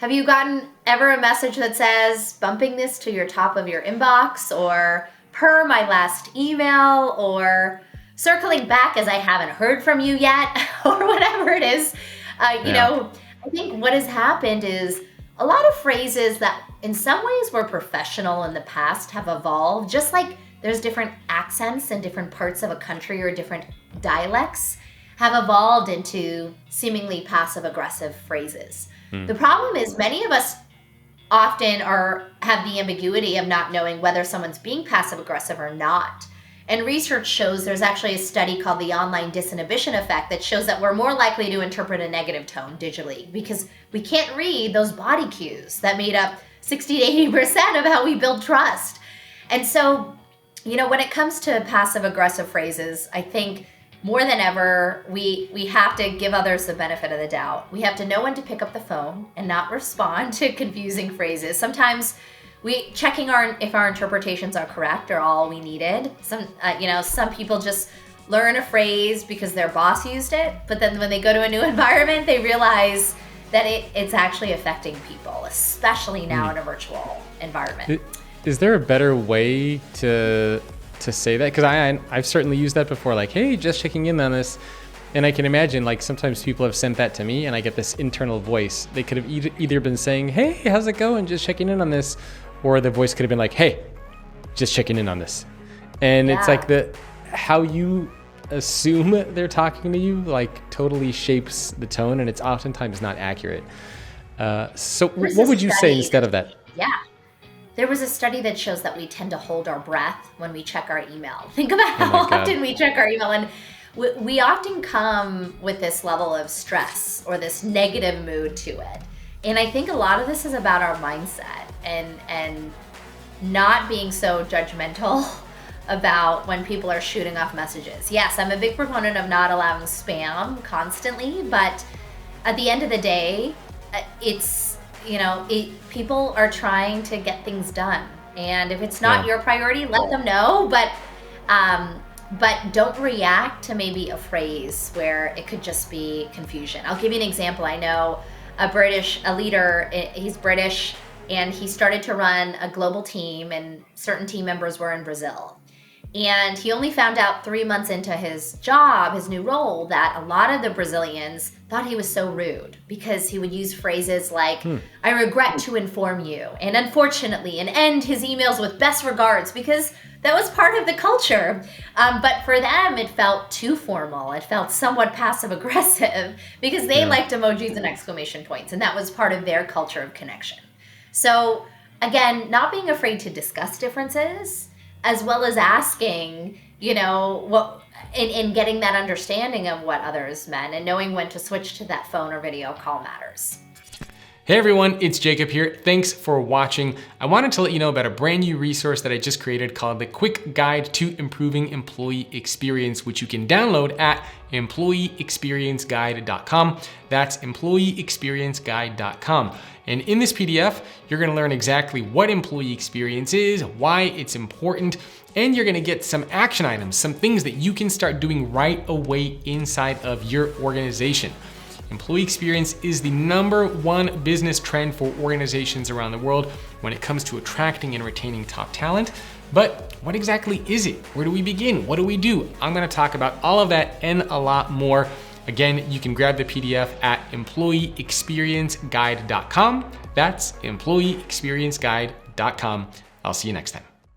Have you gotten ever a message that says bumping this to your top of your inbox, or per my last email, or circling back as I haven't heard from you yet, or whatever it is? You know, I think what has happened is a lot of phrases that in some ways were professional in the past have evolved, just like there's different accents in different parts of a country or different dialects have evolved into seemingly passive-aggressive phrases. The problem is many of us often have the ambiguity of not knowing whether someone's being passive-aggressive or not. And research shows, there's actually a study called the online disinhibition effect that shows that we're more likely to interpret a negative tone digitally because we can't read those body cues that made up 60 to 80% of how we build trust. And so, you know, when it comes to passive-aggressive phrases, I think more than ever, we have to give others the benefit of the doubt. We have to know when to pick up the phone and not respond to confusing phrases. Sometimes checking if our interpretations are correct are all we needed. Some people just learn a phrase because their boss used it, but then when they go to a new environment, they realize that it's actually affecting people, especially now in a virtual environment. Is there a better way to say that? Because I've certainly used that before, like, hey, just checking in on this. And I can imagine, like, sometimes people have sent that to me and I get this internal voice. They could have either been saying, hey, how's it going? Just checking in on this. Or the voice could have been like, hey, just checking in on this. And it's like how you assume they're talking to you, like, totally shapes the tone, and it's oftentimes not accurate. So what would you say instead of that? Yeah. There was a study that shows that we tend to hold our breath when we check our email. Think about how often we check our email. And we often come with this level of stress or this negative mood to it. And I think a lot of this is about our mindset and not being so judgmental about when people are shooting off messages. Yes, I'm a big proponent of not allowing spam constantly, but at the end of the day, people are trying to get things done. And if it's not your priority, let them know, but don't react to maybe a phrase where it could just be confusion. I'll give you an example. I know a leader, he's British, and he started to run a global team, and certain team members were in Brazil. And he only found out 3 months into his job, his new role, that a lot of the Brazilians thought he was so rude because he would use phrases like, I regret to inform you, and unfortunately, and end his emails with best regards, because that was part of the culture. But for them, it felt too formal. It felt somewhat passive aggressive because they liked emojis and exclamation points, and that was part of their culture of connection. So again, not being afraid to discuss differences, as well as asking, what, and getting that understanding of what others meant and knowing when to switch to that phone or video call matters. Hey everyone, it's Jacob here. Thanks for watching. I wanted to let you know about a brand new resource that I just created called the Quick Guide to Improving Employee Experience, which you can download at employeeexperienceguide.com. That's employeeexperienceguide.com. And in this PDF, you're gonna learn exactly what employee experience is, why it's important, and you're gonna get some action items, some things that you can start doing right away inside of your organization. Employee experience is the #1 business trend for organizations around the world when it comes to attracting and retaining top talent. But what exactly is it? Where do we begin? What do we do? I'm gonna talk about all of that and a lot more. Again, you can grab the PDF at employeeexperienceguide.com. That's employeeexperienceguide.com. I'll see you next time.